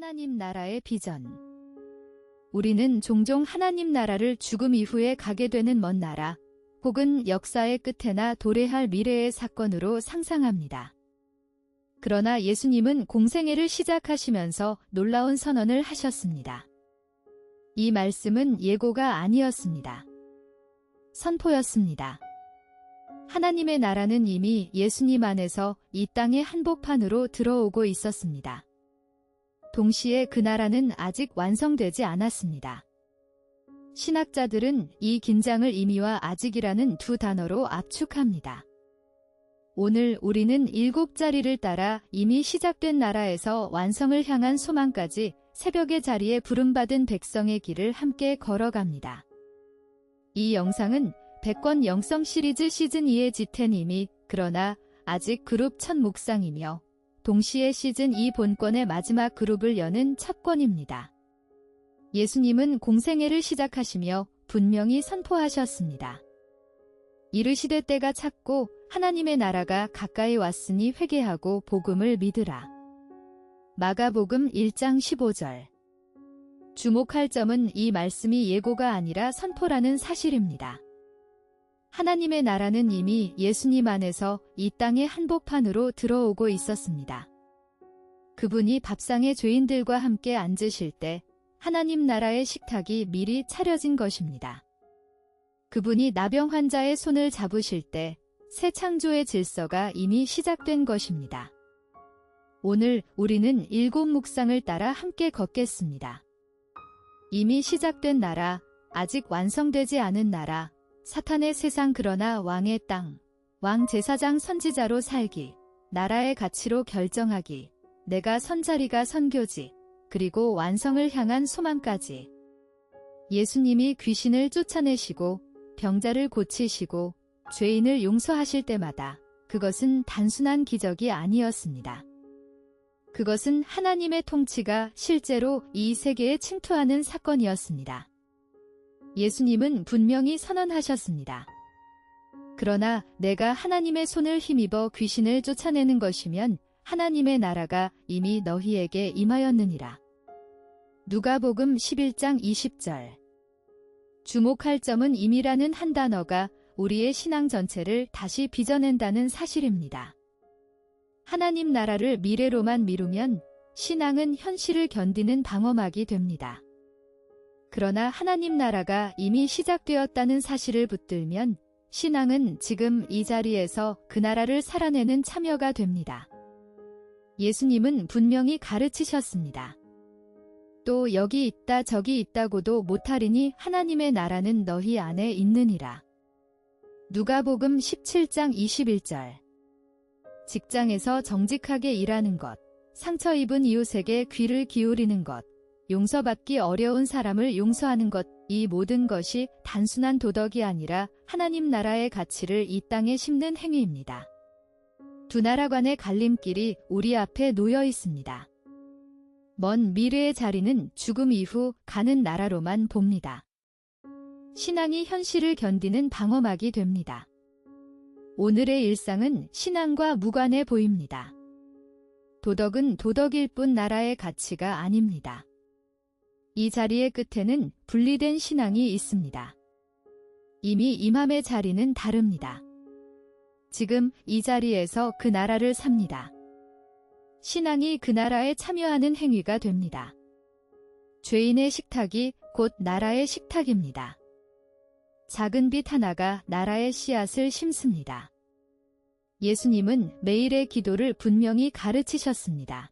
하나님 나라의 비전. 우리는 종종 하나님 나라를 죽음 이후에 가게 되는 먼 나라, 혹은 역사의 끝에나 도래할 미래의 사건으로 상상합니다. 그러나 예수님은 공생애를 시작하시면서 놀라운 선언을 하셨습니다. 이 말씀은 예고가 아니었습니다. 선포였습니다. 하나님의 나라는 이미 예수님 안에서 이 땅의 한복판으로 들어오고 있었습니다. 동시에 그 나라는 아직 완성되지 않았습니다. 신학자들은 이 긴장을 이미와 아직이라는 두 단어로 압축합니다. 오늘 우리는 7자리를 따라 이미 시작된 나라에서 완성을 향한 소망까지 새벽의 자리에 부름받은 백성의 길을 함께 걸어갑니다. 이 영상은 100권 영성 시리즈 시즌2의 지텐이미 그러나 아직 그룹 첫 묵상이며 동시에 시즌2 본권의 마지막 그룹을 여는 첫 권입니다. 예수님은 공생애를 시작하시며 분명히 선포하셨습니다. 이르시되 때가 찼고 하나님의 나라가 가까이 왔으니 회개하고 복음을 믿으라. 마가복음 1장 15절. 주목할 점은 이 말씀이 예고가 아니라 선포라는 사실입니다. 하나님의 나라는 이미 예수님 안에서 이 땅의 한복판으로 들어오고 있었습니다. 그분이 밥상의 죄인들과 함께 앉으실 때 하나님 나라의 식탁이 미리 차려진 것입니다. 그분이 나병 환자의 손을 잡으실 때 새 창조의 질서가 이미 시작된 것입니다. 오늘 우리는 7 묵상을 따라 함께 걷겠습니다. 이미 시작된 나라, 아직 완성되지 않은 나라, 사탄의 세상 그러나 왕의 땅, 왕 제사장 선지자로 살기, 나라의 가치로 결정하기, 내가 선자리가 선교지, 그리고 완성을 향한 소망까지. 예수님이 귀신을 쫓아내시고 병자를 고치시고 죄인을 용서하실 때마다 그것은 단순한 기적이 아니었습니다. 그것은 하나님의 통치가 실제로 이 세계에 침투하는 사건이었습니다. 예수님은 분명히 선언하셨습니다. 그러나 내가 하나님의 손을 힘입어 귀신을 쫓아내는 것이면 하나님의 나라가 이미 너희에게 임하였느니라. 누가복음 11장 20절. 주목할 점은 임이라는 한 단어가 우리의 신앙 전체를 다시 빚어낸다는 사실입니다. 하나님 나라를 미래로만 미루면 신앙은 현실을 견디는 방어막이 됩니다. 그러나 하나님 나라가 이미 시작되었다는 사실을 붙들면 신앙은 지금 이 자리에서 그 나라를 살아내는 참여가 됩니다. 예수님은 분명히 가르치셨습니다. 또 여기 있다 저기 있다고도 못하리니 하나님의 나라는 너희 안에 있느니라. 누가복음 17장 21절. 직장에서 정직하게 일하는 것, 상처 입은 이웃에게 귀를 기울이는 것, 용서받기 어려운 사람을 용서하는 것, 이 모든 것이 단순한 도덕이 아니라 하나님 나라의 가치를 이 땅에 심는 행위입니다. 두 나라 간의 갈림길이 우리 앞에 놓여 있습니다. 먼 미래의 자리는 죽음 이후 가는 나라로만 봅니다. 신앙이 현실을 견디는 방어막이 됩니다. 오늘의 일상은 신앙과 무관해 보입니다. 도덕은 도덕일 뿐 나라의 가치가 아닙니다. 이 자리의 끝에는 분리된 신앙이 있습니다. 이미 임함의 자리는 다릅니다. 지금 이 자리에서 그 나라를 삽니다. 신앙이 그 나라에 참여하는 행위가 됩니다. 죄인의 식탁이 곧 나라의 식탁입니다. 작은 빛 하나가 나라의 씨앗을 심습니다. 예수님은 매일의 기도를 분명히 가르치셨습니다.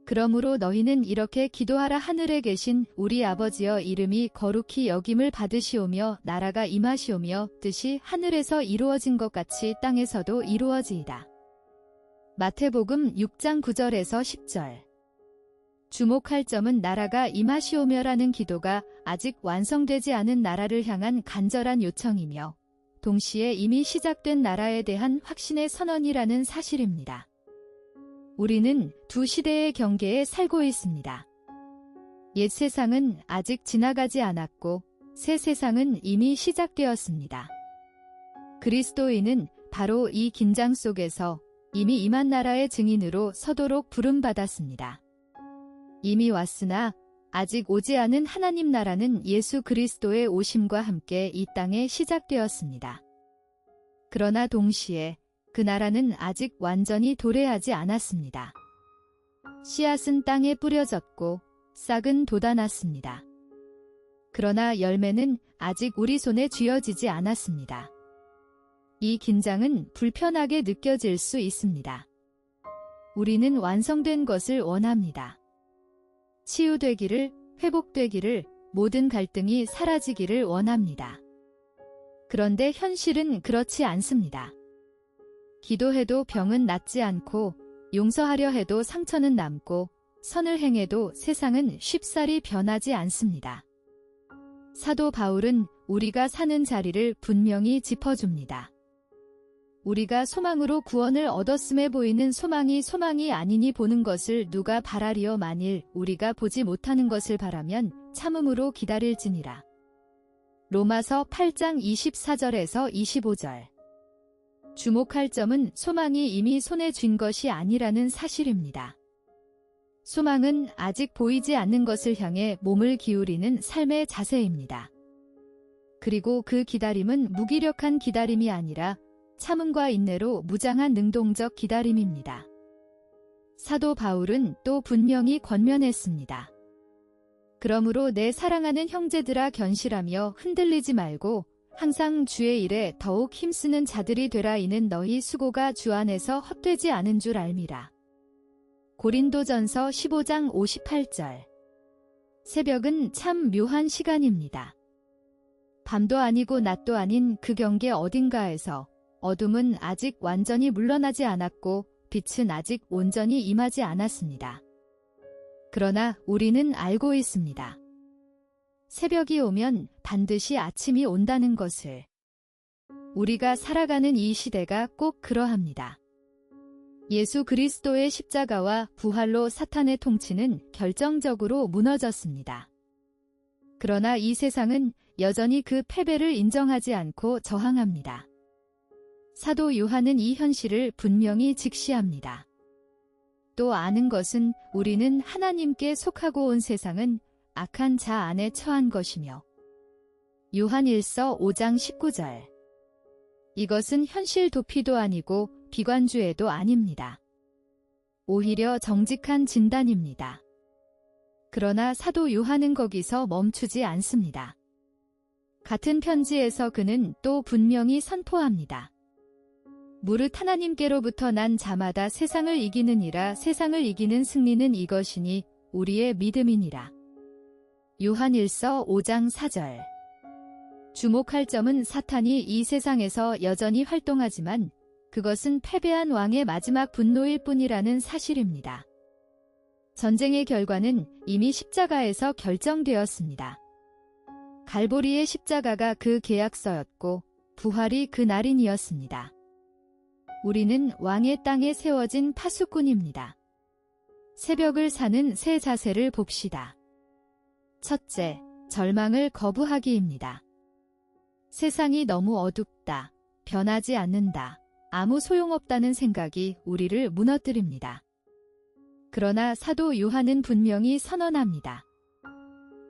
그러므로 너희는 이렇게 기도하라. 하늘에 계신 우리 아버지여 이름이 거룩히 여김을 받으시오며 나라가 임하시오며 뜻이 하늘에서 이루어진 것 같이 땅에서도 이루어지이다. 마태복음 6장 9절에서 10절. 주목할 점은 나라가 임하시오며라는 기도가 아직 완성되지 않은 나라를 향한 간절한 요청이며 동시에 이미 시작된 나라에 대한 확신의 선언이라는 사실입니다. 우리는 두 시대의 경계에 살고 있습니다. 옛 세상은 아직 지나가지 않았고 새 세상은 이미 시작되었습니다. 그리스도인은 바로 이 긴장 속에서 이미 임한 나라의 증인으로 서도록 부름받았습니다. 이미 왔으나 아직 오지 않은 하나님 나라는 예수 그리스도의 오심과 함께 이 땅에 시작되었습니다. 그러나 동시에 그 나라는 아직 완전히 도래하지 않았습니다. 씨앗은 땅에 뿌려졌고 싹은 돋아났습니다. 그러나 열매는 아직 우리 손에 쥐어지지 않았습니다. 이 긴장은 불편하게 느껴질 수 있습니다. 우리는 완성된 것을 원합니다. 치유되기를, 회복되기를, 모든 갈등이 사라지기를 원합니다. 그런데 현실은 그렇지 않습니다. 기도해도 병은 낫지 않고, 용서하려 해도 상처는 남고, 선을 행해도 세상은 쉽사리 변하지 않습니다. 사도 바울은 우리가 사는 자리를 분명히 짚어줍니다. 우리가 소망으로 구원을 얻었음에 보이는 소망이 아니니 보는 것을 누가 바라리요. 만일 우리가 보지 못하는 것을 바라면 참음으로 기다릴지니라. 로마서 8장 24절에서 25절. 주목할 점은 소망이 이미 손에 쥔 것이 아니라는 사실입니다. 소망은 아직 보이지 않는 것을 향해 몸을 기울이는 삶의 자세입니다. 그리고 그 기다림은 무기력한 기다림이 아니라 참음과 인내로 무장한 능동적 기다림입니다. 사도 바울은 또 분명히 권면했습니다. 그러므로 내 사랑하는 형제들아 견실하며 흔들리지 말고 항상 주의 일에 더욱 힘쓰는 자들이 되라. 이는 너희 수고가 주 안에서 헛되지 않은 줄 알미라. 고린도전서 15장 58절. 새벽은 참 묘한 시간입니다. 밤도 아니고 낮도 아닌 그 경계 어딘가에서 어둠은 아직 완전히 물러나지 않았고 빛은 아직 온전히 임하지 않았습니다. 그러나 우리는 알고 있습니다. 새벽이 오면 반드시 아침이 온다는 것을. 우리가 살아가는 이 시대가 꼭 그러합니다. 예수 그리스도의 십자가와 부활로 사탄의 통치는 결정적으로 무너졌습니다. 그러나 이 세상은 여전히 그 패배를 인정하지 않고 저항합니다. 사도 요한은 이 현실을 분명히 직시합니다. 또 아는 것은 우리는 하나님께 속하고 온 세상은 악한 자 안에 처한 것이며. 요한 1서 5장 19절. 이것은 현실 도피도 아니고 비관주의도 아닙니다. 오히려 정직한 진단입니다. 그러나 사도 요한은 거기서 멈추지 않습니다. 같은 편지에서 그는 또 분명히 선포합니다. 무릇 하나님께로부터 난 자마다 세상을 이기느니라. 세상을 이기는 승리는 이것이니 우리의 믿음이니라. 요한 1서 5장 4절. 주목할 점은 사탄이 이 세상에서 여전히 활동하지만 그것은 패배한 왕의 마지막 분노일 뿐이라는 사실입니다. 전쟁의 결과는 이미 십자가에서 결정되었습니다. 갈보리의 십자가가 그 계약서였고 부활이 그 날인이었습니다. 우리는 왕의 땅에 세워진 파수꾼입니다. 새벽을 사는 새 자세를 봅시다. 첫째, 절망을 거부하기입니다. 세상이 너무 어둡다, 변하지 않는다, 아무 소용없다는 생각이 우리를 무너뜨립니다. 그러나 사도 요한은 분명히 선언합니다.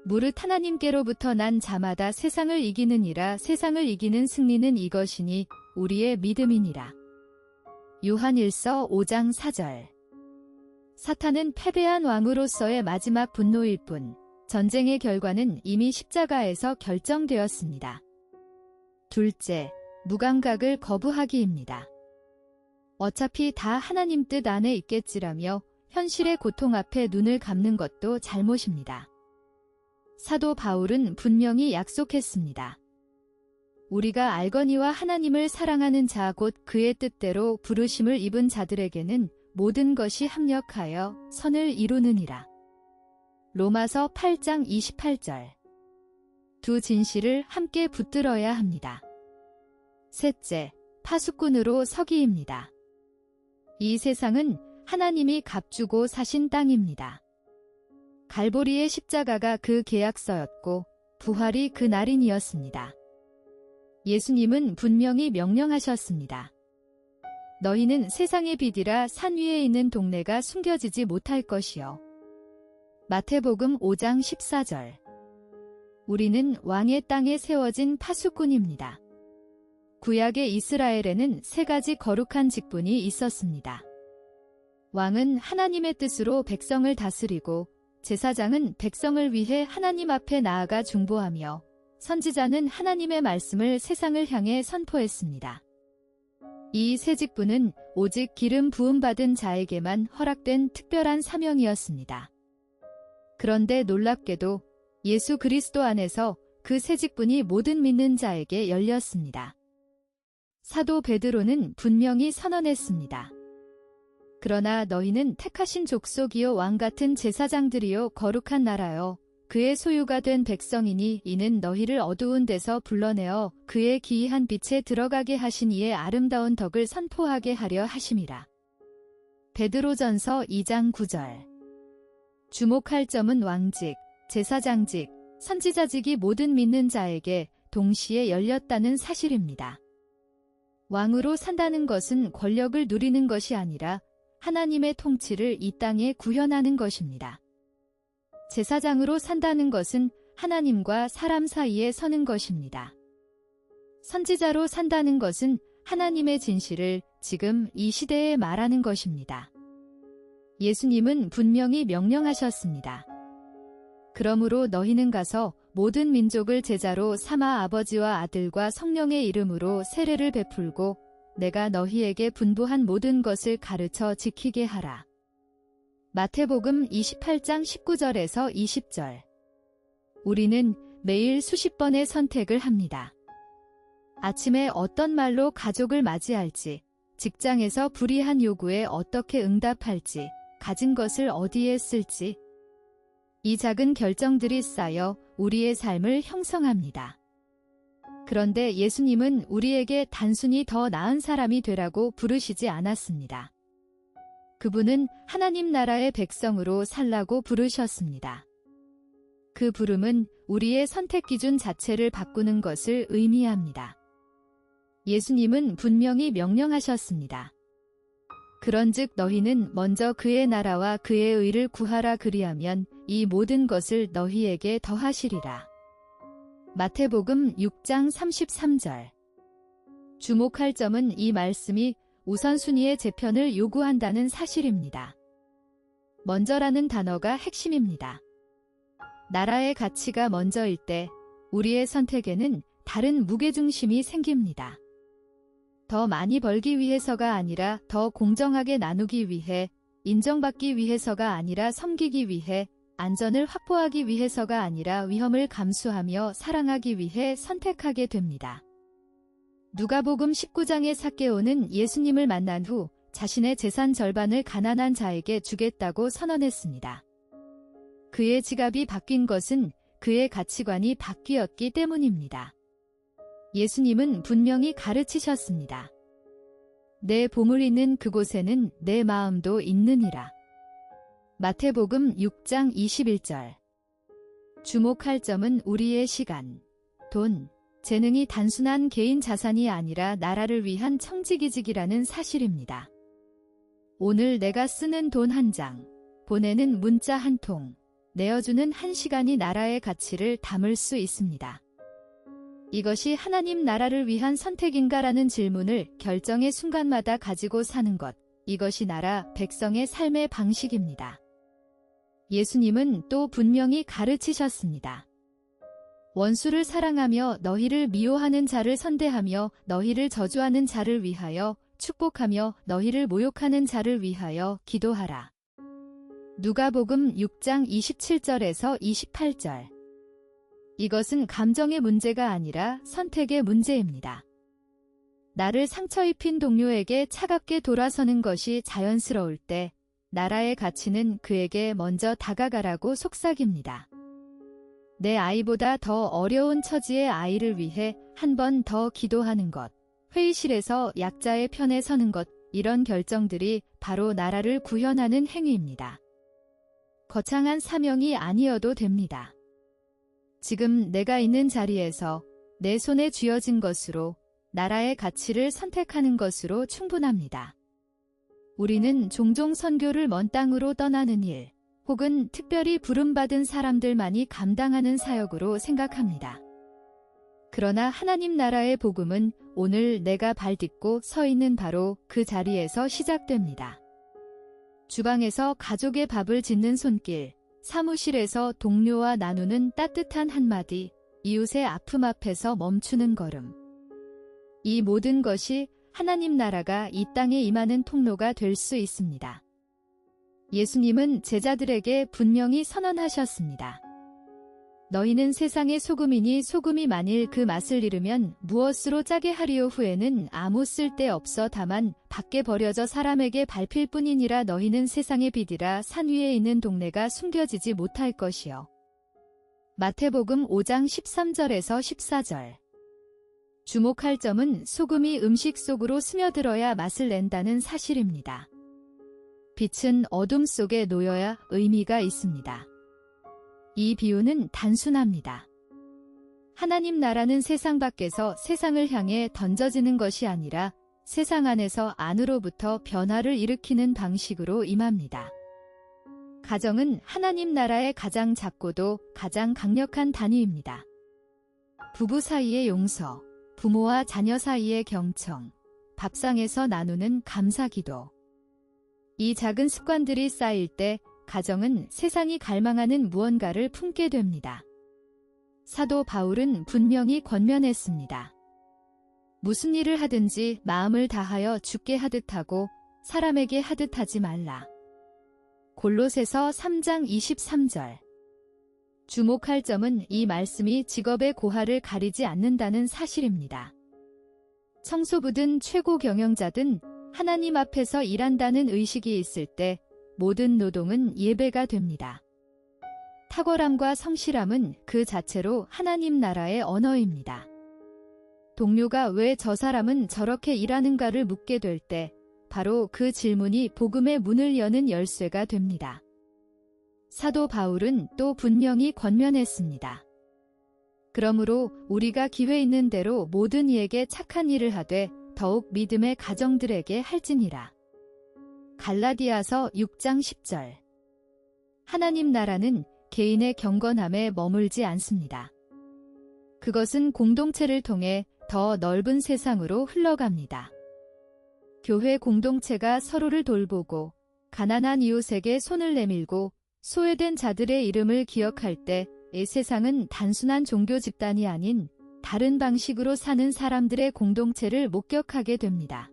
무릇 하나님께로부터 난 자마다 세상을 이기느니라. 세상을 이기는 승리는 이것이니 우리의 믿음이니라. 요한 1서 5장 4절. 사탄은 패배한 왕으로서의 마지막 분노일 뿐, 전쟁의 결과는 이미 십자가에서 결정되었습니다. 둘째, 무감각을 거부하기입니다. 어차피 다 하나님 뜻 안에 있겠지라며 현실의 고통 앞에 눈을 감는 것도 잘못입니다. 사도 바울은 분명히 약속했습니다. 우리가 알거니와 하나님을 사랑하는 자 곧 그의 뜻대로 부르심을 입은 자들에게는 모든 것이 합력하여 선을 이루느니라. 로마서 8장 28절. 두 진실을 함께 붙들어야 합니다. 셋째, 파수꾼으로 서기입니다. 이 세상은 하나님이 값주고 사신 땅입니다. 갈보리의 십자가가 그 계약서였고 부활이 그 날인이었습니다. 예수님은 분명히 명령하셨습니다. 너희는 세상의 빛이라 산 위에 있는 동네가 숨겨지지 못할 것이요. 마태복음 5장 14절. 우리는 왕의 땅에 세워진 파수꾼입니다. 구약의 이스라엘에는 세 가지 거룩한 직분이 있었습니다. 왕은 하나님의 뜻으로 백성을 다스리고, 제사장은 백성을 위해 하나님 앞에 나아가 중보하며, 선지자는 하나님의 말씀을 세상을 향해 선포했습니다. 이 세 직분은 오직 기름 부음받은 자에게만 허락된 특별한 사명이었습니다. 그런데 놀랍게도 예수 그리스도 안에서 그 세 직분이 모든 믿는 자에게 열렸습니다. 사도 베드로는 분명히 선언했습니다. 그러나 너희는 택하신 족속이요 왕 같은 제사장들이요 거룩한 나라요 그의 소유가 된 백성이니 이는 너희를 어두운 데서 불러내어 그의 기이한 빛에 들어가게 하신 이의 아름다운 덕을 선포하게 하려 하심이라. 베드로전서 2장 9절. 주목할 점은 왕직, 제사장직, 선지자직이 모든 믿는 자에게 동시에 열렸다는 사실입니다. 왕으로 산다는 것은 권력을 누리는 것이 아니라 하나님의 통치를 이 땅에 구현하는 것입니다. 제사장으로 산다는 것은 하나님과 사람 사이에 서는 것입니다. 선지자로 산다는 것은 하나님의 진실을 지금 이 시대에 말하는 것입니다. 예수님은 분명히 명령하셨습니다. 그러므로 너희는 가서 모든 민족을 제자로 삼아 아버지와 아들과 성령의 이름으로 세례를 베풀고 내가 너희에게 분부한 모든 것을 가르쳐 지키게 하라. 마태복음 28장 19절에서 20절. 우리는 매일 수십 번의 선택을 합니다. 아침에 어떤 말로 가족을 맞이할지, 직장에서 불이한 요구에 어떻게 응답할지, 가진 것을 어디에 쓸지. 이 작은 결정들이 쌓여 우리의 삶을 형성합니다. 그런데 예수님은 우리에게 단순히 더 나은 사람이 되라고 부르시지 않았습니다. 그분은 하나님 나라의 백성으로 살라고 부르셨습니다. 그 부름은 우리의 선택 기준 자체를 바꾸는 것을 의미합니다. 예수님은 분명히 명령하셨습니다. 그런즉 너희는 먼저 그의 나라와 그의 의를 구하라 그리하면 이 모든 것을 너희에게 더하시리라. 마태복음 6장 33절. 주목할 점은 이 말씀이 우선순위의 재편을 요구한다는 사실입니다. 먼저라는 단어가 핵심입니다. 나라의 가치가 먼저일 때 우리의 선택에는 다른 무게중심이 생깁니다. 더 많이 벌기 위해서가 아니라 더 공정하게 나누기 위해, 인정받기 위해서가 아니라 섬기기 위해, 안전을 확보하기 위해서가 아니라 위험을 감수하며 사랑하기 위해 선택하게 됩니다. 누가복음 19장의 삭개오는 예수님을 만난 후 자신의 재산 절반을 가난한 자에게 주겠다고 선언했습니다. 그의 지갑이 바뀐 것은 그의 가치관이 바뀌었기 때문입니다. 예수님은 분명히 가르치셨습니다. 내 보물 있는 그곳에는 내 마음도 있느니라. 마태복음 6장 21절. 주목할 점은 우리의 시간, 돈, 재능이 단순한 개인 자산이 아니라 나라를 위한 청지기직이라는 사실입니다. 오늘 내가 쓰는 돈 한 장, 보내는 문자 한 통, 내어주는 한 시간이 나라의 가치를 담을 수 있습니다. 이것이 하나님 나라를 위한 선택인가라는 질문을 결정의 순간마다 가지고 사는 것, 이것이 나라 백성의 삶의 방식입니다. 예수님은 또 분명히 가르치셨습니다. 원수를 사랑하며 너희를 미워하는 자를 선대하며 너희를 저주하는 자를 위하여 축복하며 너희를 모욕하는 자를 위하여 기도하라. 누가복음 6장 27절에서 28절. 이것은 감정의 문제가 아니라 선택의 문제입니다. 나를 상처 입힌 동료에게 차갑게 돌아서는 것이 자연스러울 때 나라의 가치는 그에게 먼저 다가가라고 속삭입니다. 내 아이보다 더 어려운 처지의 아이를 위해 한 번 더 기도하는 것, 회의실에서 약자의 편에 서는 것, 이런 결정들이 바로 나라를 구현하는 행위입니다. 거창한 사명이 아니어도 됩니다. 지금 내가 있는 자리에서 내 손에 쥐어진 것으로 나라의 가치를 선택하는 것으로 충분합니다. 우리는 종종 선교를 먼 땅으로 떠나는 일, 혹은 특별히 부름받은 사람들만이 감당하는 사역으로 생각합니다. 그러나 하나님 나라의 복음은 오늘 내가 발딛고 서 있는 바로 그 자리에서 시작됩니다. 주방에서 가족의 밥을 짓는 손길, 사무실에서 동료와 나누는 따뜻한 한마디, 이웃의 아픔 앞에서 멈추는 걸음. 이 모든 것이 하나님 나라가 이 땅에 임하는 통로가 될 수 있습니다. 예수님은 제자들에게 분명히 선언하셨습니다. 너희는 세상의 소금이니 소금이 만일 그 맛을 잃으면 무엇으로 짜게 하리요. 후에는 아무 쓸데 없어 다만 밖에 버려져 사람에게 밟힐 뿐이니라. 너희는 세상의 빛이라. 산 위에 있는 동네가 숨겨지지 못할 것이요. 마태복음 5장 13절에서 14절. 주목할 점은 소금이 음식 속으로 스며들어야 맛을 낸다는 사실입니다. 빛은 어둠 속에 놓여야 의미가 있습니다. 이 비유는 단순합니다. 하나님 나라는 세상 밖에서 세상을 향해 던져지는 것이 아니라 세상 안에서 안으로부터 변화를 일으키는 방식으로 임합니다. 가정은 하나님 나라의 가장 작고도 가장 강력한 단위입니다. 부부 사이의 용서, 부모와 자녀 사이의 경청, 밥상에서 나누는 감사기도. 이 작은 습관들이 쌓일 때 가정은 세상이 갈망하는 무언가를 품게 됩니다. 사도 바울은 분명히 권면했습니다. 무슨 일을 하든지 마음을 다하여 주께 하듯 하고 사람에게 하듯 하지 말라. 골로새서 3장 23절. 주목할 점은 이 말씀이 직업의 고하를 가리지 않는다는 사실입니다. 청소부든 최고 경영자든 하나님 앞에서 일한다는 의식이 있을 때 모든 노동은 예배가 됩니다. 탁월함과 성실함은 그 자체로 하나님 나라의 언어입니다. 동료가 왜 저 사람은 저렇게 일하는가를 묻게 될 때 바로 그 질문이 복음의 문을 여는 열쇠가 됩니다. 사도 바울은 또 분명히 권면했습니다. 그러므로 우리가 기회 있는 대로 모든 이에게 착한 일을 하되 더욱 믿음의 가정들에게 할지니라. 갈라디아서 6장 10절. 하나님 나라는 개인의 경건함에 머물지 않습니다. 그것은 공동체를 통해 더 넓은 세상으로 흘러갑니다. 교회 공동체가 서로를 돌보고 가난한 이웃에게 손을 내밀고 소외된 자들의 이름을 기억할 때 이 세상은 단순한 종교 집단이 아닌 다른 방식으로 사는 사람들의 공동체를 목격하게 됩니다.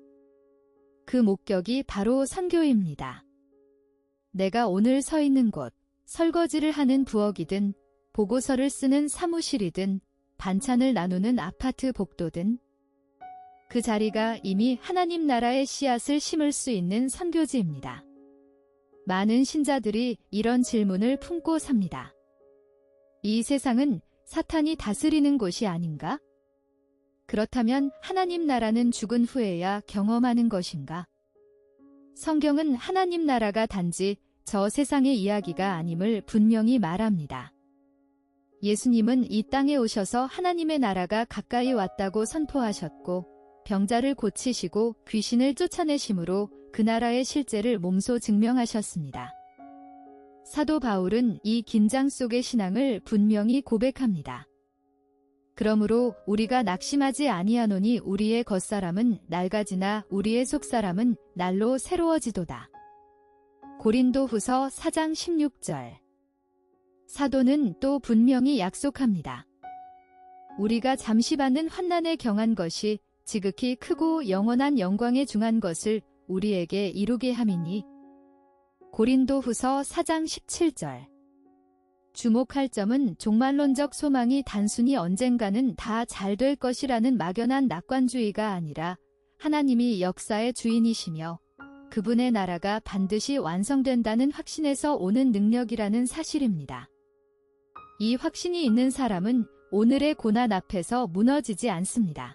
그 목격이 바로 선교입니다. 내가 오늘 서 있는 곳, 설거지를 하는 부엌이든 보고서를 쓰는 사무실이든 반찬을 나누는 아파트 복도든 그 자리가 이미 하나님 나라의 씨앗을 심을 수 있는 선교지입니다. 많은 신자들이 이런 질문을 품고 삽니다. 이 세상은 사탄이 다스리는 곳이 아닌가? 그렇다면 하나님 나라는 죽은 후에야 경험하는 것인가? 성경은 하나님 나라가 단지 저 세상의 이야기가 아님을 분명히 말합니다. 예수님은 이 땅에 오셔서 하나님의 나라가 가까이 왔다고 선포하셨고 병자를 고치시고 귀신을 쫓아내심으로 그 나라의 실제를 몸소 증명하셨습니다. 사도 바울은 이 긴장 속의 신앙을 분명히 고백합니다. 그러므로 우리가 낙심하지 아니하노니 우리의 겉사람은 낡아지나 우리의 속사람은 날로 새로워지도다. 고린도후서 4장 16절. 사도는 또 분명히 약속합니다. 우리가 잠시 받는 환난에 경한 것이 지극히 크고 영원한 영광에 중한 것을 우리에게 이루게 함이니. 고린도후서 4장 17절. 주목할 점은 종말론적 소망이 단순히 언젠가는 다 잘 될 것이라는 막연한 낙관주의가 아니라 하나님이 역사의 주인이시며 그분의 나라가 반드시 완성된다는 확신에서 오는 능력이라는 사실입니다. 이 확신이 있는 사람은 오늘의 고난 앞에서 무너지지 않습니다.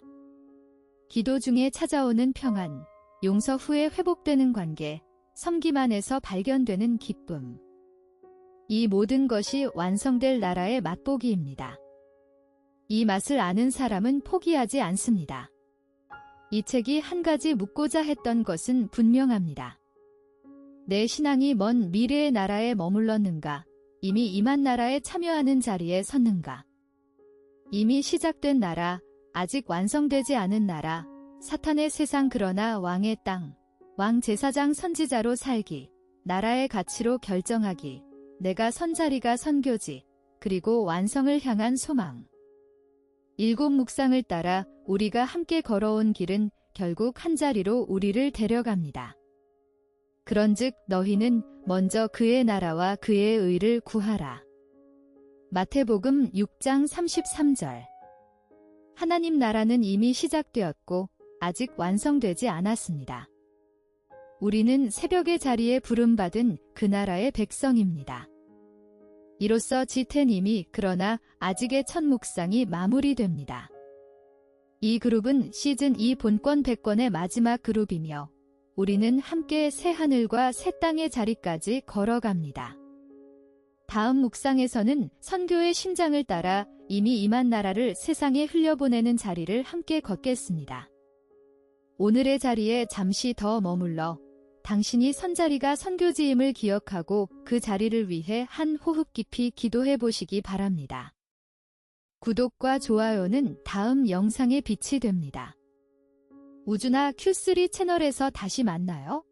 기도 중에 찾아오는 평안, 용서 후에 회복되는 관계, 섬김 안에서 발견되는 기쁨. 이 모든 것이 완성될 나라의 맛보기입니다. 이 맛을 아는 사람은 포기하지 않습니다. 이 책이 한 가지 묻고자 했던 것은 분명합니다. 내 신앙이 먼 미래의 나라에 머물렀는가? 이미 임한 나라에 참여하는 자리에 섰는가? 이미 시작된 나라, 아직 완성되지 않은 나라, 사탄의 세상 그러나 왕의 땅, 왕 제사장 선지자로 살기, 나라의 가치로 결정하기, 내가 선 자리가 선교지, 그리고 완성을 향한 소망. 7 묵상을 따라 우리가 함께 걸어온 길은 결국 한자리로 우리를 데려갑니다. 그런즉 너희는 먼저 그의 나라와 그의 의를 구하라. 마태복음 6장 33절. 하나님 나라는 이미 시작되었고 아직 완성되지 않았습니다. 우리는 새벽의 자리에 부름받은 그 나라의 백성입니다. 이로써 지텐님이 그러나 아직의 첫 묵상이 마무리됩니다. 이 그룹은 시즌2 본권 100권의 마지막 그룹이며 우리는 함께 새 하늘과 새 땅의 자리까지 걸어갑니다. 다음 묵상에서는 선교의 심장을 따라 이미 임한 나라를 세상에 흘려보내는 자리를 함께 걷겠습니다. 오늘의 자리에 잠시 더 머물러 당신이 선자리가 선교지임을 기억하고 그 자리를 위해 한 호흡 깊이 기도해 보시기 바랍니다. 구독과 좋아요는 다음 영상의 빛이 됩니다. 우주나 Q3 채널에서 다시 만나요.